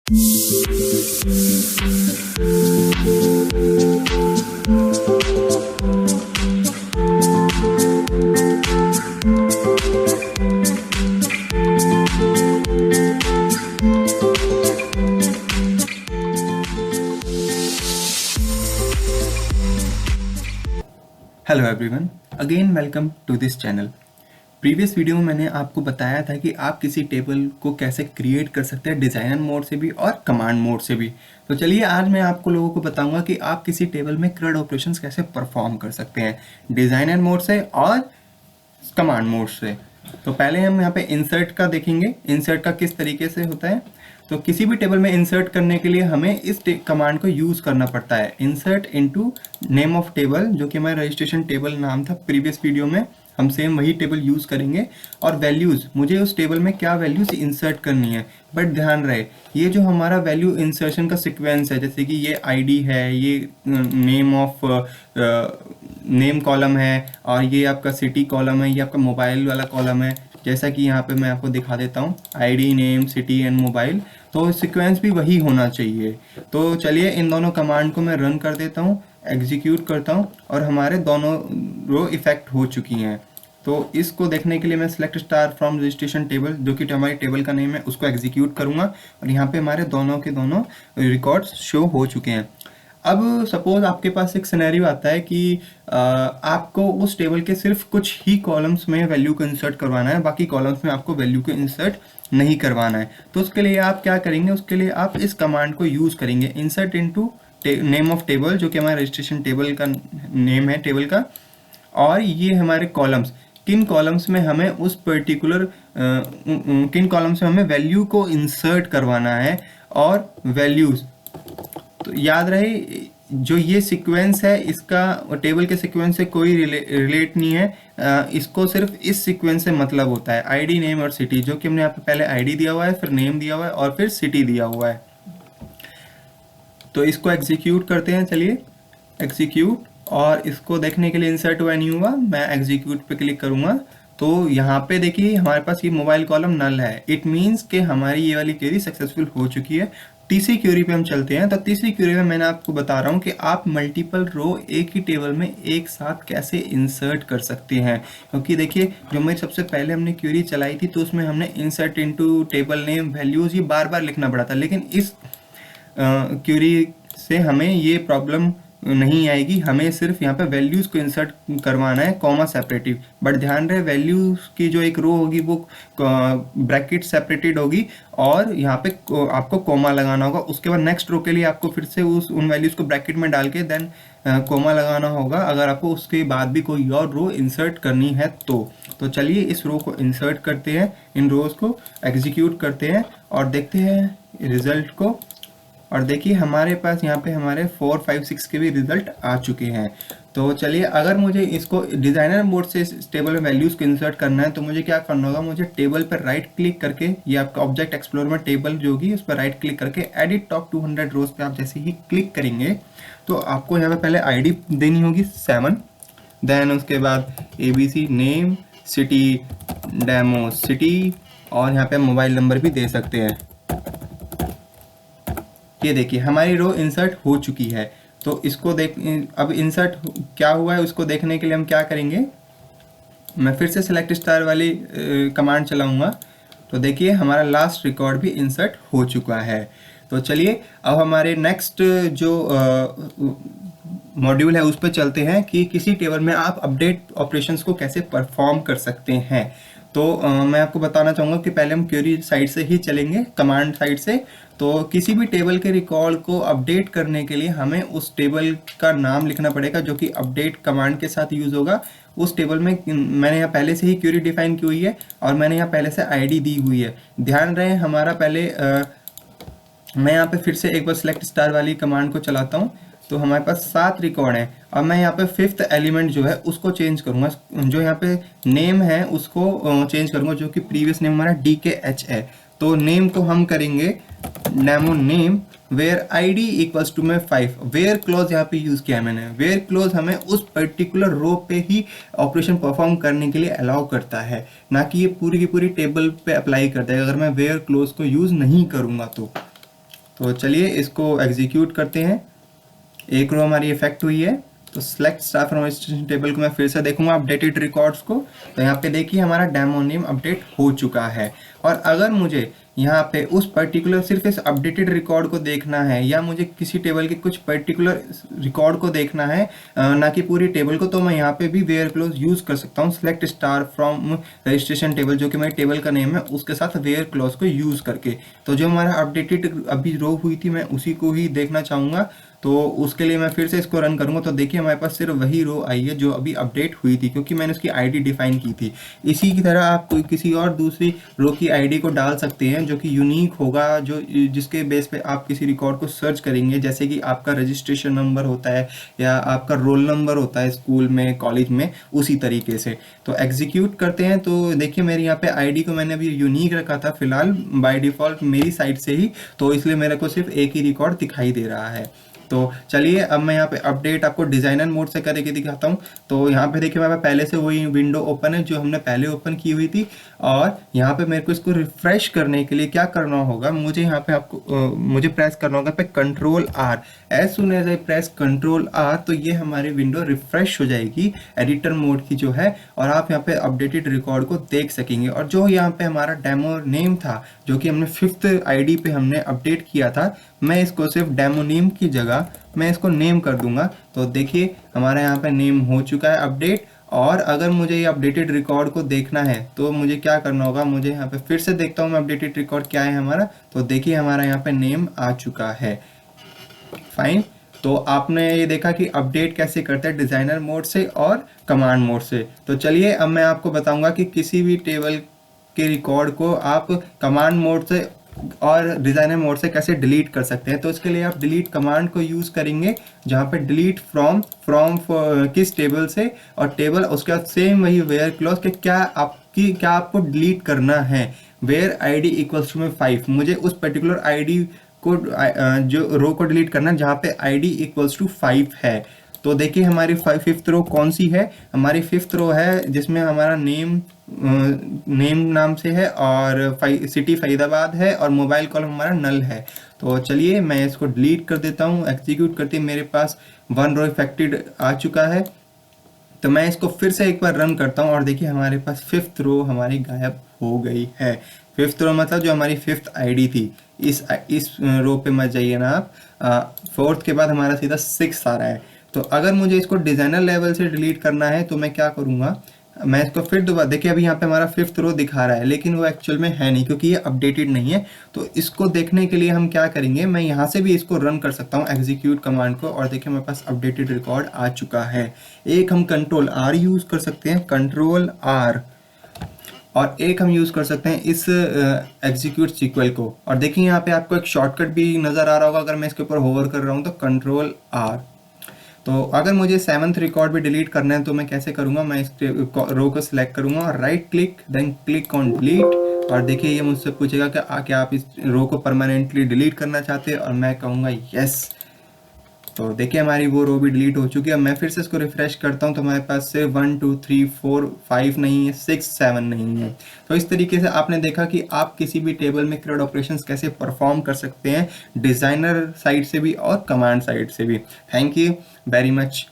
Hello everyone, again welcome to this channel. Previous video में मैंने आपको बताया था कि आप किसी टेबल को कैसे क्रिएट कर सकते हैं डिज़ाइनर मोड से भी और कमांड मोड से भी। तो चलिए आज मैं आपको लोगों को बताऊंगा कि आप किसी टेबल में CRUD ऑपरेशंस कैसे परफॉर्म कर सकते हैं डिज़ाइनर मोड से और कमांड मोड से। तो पहले हम यहाँ पे इंसर्ट का देखेंगे, इंसर्ट का किस तरीके से होता है। तो किसी भी टेबल में इंसर्ट करने के लिए हमें इस कमांड को यूज़ करना पड़ता है, insert into name of table, जो कि हमारा रजिस्ट्रेशन टेबल नाम था प्रीवियस वीडियो में। हम सेम वही टेबल यूज़ करेंगे और वैल्यूज़, मुझे उस टेबल में क्या वैल्यूज़ इंसर्ट करनी है। बट ध्यान रहे, ये जो हमारा वैल्यू इंसर्शन का सीक्वेंस है, जैसे कि ये आईडी है, ये नेम कॉलम है और ये आपका सिटी कॉलम है, ये आपका मोबाइल वाला कॉलम है। जैसा कि यहाँ पे मैं आपको दिखा देता हूँ, ID, name, city and mobile. तो सीक्वेंस भी वही होना चाहिए। तो चलिए इन दोनों कमांड को मैं रन कर देता हूँ, एग्जीक्यूट करता हूँ और हमारे दोनों रो इफेक्ट हो चुकी हैं। तो इसको देखने के लिए मैं select star from registration table, जो कि हमारी टेबल का नेम है, उसको एग्जीक्यूट करूँगा और यहाँ पे हमारे दोनों के दोनों रिकॉर्ड्स शो हो चुके हैं। अब सपोज आपके पास एक सिनेरियो आता है कि आपको उस टेबल के सिर्फ कुछ ही कॉलम्स में वैल्यू को इंसर्ट करवाना है, बाकी कॉलम्स में आपको वैल्यू को इंसर्ट नहीं करवाना है। तो उसके लिए आप क्या करेंगे, उसके लिए आप इस कमांड को यूज़ करेंगे, insert into name of table, जो कि हमारे रजिस्ट्रेशन टेबल का नेम है टेबल का। और ये हमारे कॉलम्स, किन कॉलम्स में हमें उस पर्टिकुलर किन कॉलम्स में हमें वैल्यू को इंसर्ट करवाना है और वैल्यूज़। तो याद रहे, जो ये सीक्वेंस है इसका टेबल के सीक्वेंस से कोई रिलेट नहीं है। इसको सिर्फ इस सीक्वेंस से मतलब होता है, आईडी, नेम और सिटी, जो कि हमने यहाँ पे पहले आईडी दिया हुआ है, फिर नेम दिया हुआ है और फिर सिटी दिया हुआ है। तो इसको एग्जीक्यूट करते हैं, चलिए एग्जीक्यूट। और इसको देखने के लिए इंसर्ट हुआ नहीं हुआ, मैं एग्जीक्यूट पे क्लिक करूंगा। तो यहाँ पे देखिए हमारे पास ये मोबाइल कॉलम नल है। इट मीन्स कि हमारी ये वाली क्वेरी सक्सेसफुल हो चुकी है। तीसरी क्वेरी पे हम चलते हैं। तो तीसरी क्वेरी में मैंने आपको बता रहा हूँ कि आप मल्टीपल रो एक ही टेबल में एक साथ कैसे इंसर्ट कर सकते हैं। क्योंकि देखिए, जो मैं सबसे पहले हमने क्वेरी चलाई थी तो उसमें हमने insert into table name, values, ये बार बार लिखना पड़ा था। लेकिन इस क्वेरी से हमें ये प्रॉब्लम नहीं आएगी, हमें सिर्फ यहाँ पे वैल्यूज़ को इंसर्ट करवाना है, कॉमा सेपरेटिव। बट ध्यान रहे, वैल्यूज़ की जो एक रो होगी वो ब्रैकेट सेपरेटेड होगी और यहाँ पे आपको कॉमा लगाना होगा। उसके बाद नेक्स्ट रो के लिए आपको फिर से उन वैल्यूज़ को ब्रैकेट में डाल के देन कॉमा लगाना होगा, अगर आपको उसके बाद भी कोई और रो इंसर्ट करनी है तो चलिए इस रो को इंसर्ट करते हैं, इन रोज को एग्जीक्यूट करते हैं और देखते हैं रिजल्ट को। और देखिए हमारे पास यहाँ पे हमारे 4, 5, 6 के भी रिजल्ट आ चुके हैं। तो चलिए, अगर मुझे इसको डिज़ाइनर मोड से इस टेबल में वैल्यूज़ को इंसर्ट करना है तो मुझे क्या करना होगा, मुझे टेबल पर राइट क्लिक करके, ये आपका ऑब्जेक्ट एक्सप्लोर में टेबल जो होगी उस पर राइट क्लिक करके एडिट टॉप 200 रोज पे आप जैसे ही क्लिक करेंगे तो आपको यहाँ पे पहले आईडी देनी होगी 7, देन उसके बाद ABC, name, city, demo city और यहाँ पे मोबाइल नंबर भी दे सकते हैं। ये देखिए हमारी रो इंसर्ट हो चुकी है। तो इसको अब इंसर्ट क्या हुआ है उसको देखने के लिए हम क्या करेंगे, मैं फिर से सेलेक्ट स्टार वाली कमांड चलाऊंगा। तो देखिए हमारा लास्ट रिकॉर्ड भी इंसर्ट हो चुका है। तो चलिए अब हमारे नेक्स्ट जो मॉड्यूल है उस पर चलते हैं कि किसी टेबल में आप अपडेट ऑपरेशंस को कैसे परफॉर्म कर सकते हैं। तो मैं आपको बताना चाहूँगा कि पहले हम क्वेरी साइड से ही चलेंगे, कमांड साइड से। तो किसी भी टेबल के रिकॉर्ड को अपडेट करने के लिए हमें उस टेबल का नाम लिखना पड़ेगा जो कि अपडेट कमांड के साथ यूज़ होगा। उस टेबल में मैंने यहाँ पहले से ही क्वेरी डिफाइन की हुई है और मैंने यहाँ पहले से आईडी दी हुई है। ध्यान रहे हमारा पहले मैं यहाँ पे फिर से एक बार सेलेक्ट स्टार वाली कमांड को चलाता हूँ। तो हमारे पास 7 रिकॉर्ड हैं और मैं यहाँ पे 5th एलिमेंट जो है उसको चेंज करूँगा। जो यहाँ पे नेम है उसको चेंज करूँगा, जो कि प्रीवियस नेम हमारा DKH है। तो नेम को हम करेंगे demo name where ID equals to में 5। वेयर क्लोज यहाँ पे यूज़ किया है मैंने। वेयर क्लोज हमें उस पर्टिकुलर रो पे ही ऑपरेशन परफॉर्म करने के लिए अलाउ करता है, ना कि ये पूरी की पूरी टेबल पे अप्लाई करता है अगर मैं वेयर क्लोज को यूज़ नहीं करूँगा तो। तो चलिए इसको एग्जीक्यूट करते हैं। एक रो हमारी इफेक्ट हुई है। तो select star from registration table को मैं फिर से देखूंगा अपडेटेड रिकॉर्ड्स को। तो यहाँ पे देखिए हमारा डेमो नेम अपडेट हो चुका है। और अगर मुझे यहाँ पे उस पर्टिकुलर सिर्फ इस अपडेटेड रिकॉर्ड को देखना है या मुझे किसी टेबल के कुछ पर्टिकुलर रिकॉर्ड को देखना है, ना कि पूरी टेबल को, तो मैं यहाँ पे भी वेयर क्लोज यूज कर सकता हूँ। Select star from registration table जो कि मेरी टेबल का नेम है उसके साथ वेयर क्लोज को यूज करके। तो जो हमारा अपडेटेड अभी रो हुई थी मैं उसी को ही देखना चाहूँगा। तो उसके लिए मैं फिर से इसको रन करूंगा। तो देखिए हमारे पास सिर्फ वही रो आई है जो अभी अपडेट हुई थी, क्योंकि मैंने उसकी आईडी डिफाइन की थी। इसी की तरह आप कोई किसी और दूसरी रो की आईडी को डाल सकते हैं जो कि यूनिक होगा, जो जिसके बेस पे आप किसी रिकॉर्ड को सर्च करेंगे, जैसे कि आपका रजिस्ट्रेशन नंबर होता है या आपका रोल नंबर होता है स्कूल में कॉलेज में, उसी तरीके से। तो एग्जीक्यूट करते हैं। तो देखिए मेरे यहाँ पे आईडी को मैंने अभी यूनिक रखा था फिलहाल बाय डिफॉल्ट मेरी साइड से ही, तो इसलिए मेरे को सिर्फ एक ही रिकॉर्ड दिखाई दे रहा है। तो चलिए अब मैं यहाँ पे अपडेट आपको डिजाइनर मोड से करके दिखाता हूँ। तो यहाँ पे देखिए मेरे पहले से वही विंडो ओपन है जो हमने पहले ओपन की हुई थी। और यहाँ पे मेरे को इसको रिफ्रेश करने के लिए क्या करना होगा, मुझे यहाँ पे मुझे प्रेस करना होगा पे control R. As soon as I press control R तो ये हमारी विंडो रिफ्रेश हो जाएगी एडिटर मोड की जो है, और आप यहाँ पे अपडेटेड रिकॉर्ड को देख सकेंगे। और जो यहाँ पे हमारा डेमो नेम था जो कि हमने 5th आईडी पे हमने अपडेट किया था, मैं इसको सिर्फ डेमो नेम की जगह मैं इसको नेम कर दूंगा। तो देखिए हमारा यहाँ पे नेम हो चुका है अपडेट। और अगर मुझे ये अपडेटेड रिकॉर्ड को देखना है तो मुझे क्या करना होगा, मुझे यहाँ पे फिर से देखता हूँ मैं अपडेटेड रिकॉर्ड क्या है हमारा। तो देखिए हमारा यहाँ पे नेम आ चुका है। फाइन। तो आपने ये देखा कि अपडेट कैसे करते हैं डिजाइनर मोड से और कमांड मोड से। तो चलिए अब मैं आपको बताऊंगा कि किसी भी टेबल के रिकॉर्ड को आप कमांड मोड से और डिजाइनर मोड से कैसे डिलीट कर सकते हैं। तो इसके लिए आप डिलीट कमांड को यूज करेंगे, जहां पे डिलीट फ्रॉम किस टेबल से, और टेबल उसके बाद सेम वही वेयर क्लॉज के क्या आपको डिलीट करना है। वेयर आईडी इक्वल्स टू में 5, मुझे उस पर्टिकुलर आईडी को जो रो को डिलीट करना है जहां पे आईडी इक्वल्स टू 5 है। तो देखिए हमारी 5th रो कौन सी है, हमारी 5th रो है जिसमें हमारा नेम नाम से है और सिटी फरीदाबाद है और मोबाइल कॉलम हमारा नल है। तो चलिए मैं इसको डिलीट कर देता हूँ। एग्जीक्यूट करते मेरे पास 1 रो इफेक्टेड आ चुका है। तो मैं इसको फिर से एक बार रन करता हूँ और देखिए हमारे पास 5th रो हमारी गायब हो गई है। 5th रो मतलब जो हमारी 5th आईडी थी, इस रो पे मत जाइए ना आप। 4th के बाद हमारा सीधा 6 आ रहा है। तो अगर मुझे इसको डिजाइनर लेवल से डिलीट करना है तो मैं क्या करूंगा, मैं इसको फिर दोबारा देखिए अभी यहाँ पे हमारा 5th रो दिखा रहा है लेकिन वो एक्चुअल में है नहीं क्योंकि ये अपडेटेड नहीं है। तो इसको देखने के लिए हम क्या करेंगे, मैं यहाँ से भी इसको रन कर सकता हूँ एग्जीक्यूट कमांड को, और देखिए मेरे पास अपडेटेड रिकॉर्ड आ चुका है। एक हम कंट्रोल आर यूज कर सकते हैं, कंट्रोल आर, और एक हम यूज कर सकते हैं इस एग्जीक्यूट सीक्वल को। और देखिए यहाँ पे आपको एक शॉर्टकट भी नजर आ रहा होगा अगर मैं इसके ऊपर होवर कर रहा हूँ तो कंट्रोल आर। तो अगर मुझे 7th रिकॉर्ड भी डिलीट करना है तो मैं कैसे करूंगा, मैं इस रो को सिलेक्ट करूंगा और right click then click on delete. और देखिए ये मुझसे पूछेगा कि क्या आप इस रो को परमानेंटली डिलीट करना चाहते हैं, और मैं कहूँगा यस। तो देखिए हमारी वो रो भी डिलीट हो चुकी है। मैं फिर से इसको रिफ्रेश करता हूँ तो हमारे पास सिर्फ 1 2 3 4 5 नहीं है, 6 7 नहीं है। तो इस तरीके से आपने देखा कि आप किसी भी टेबल में CRUD ऑपरेशंस कैसे परफॉर्म कर सकते हैं, डिजाइनर साइड से भी और कमांड साइड से भी। Thank you very much.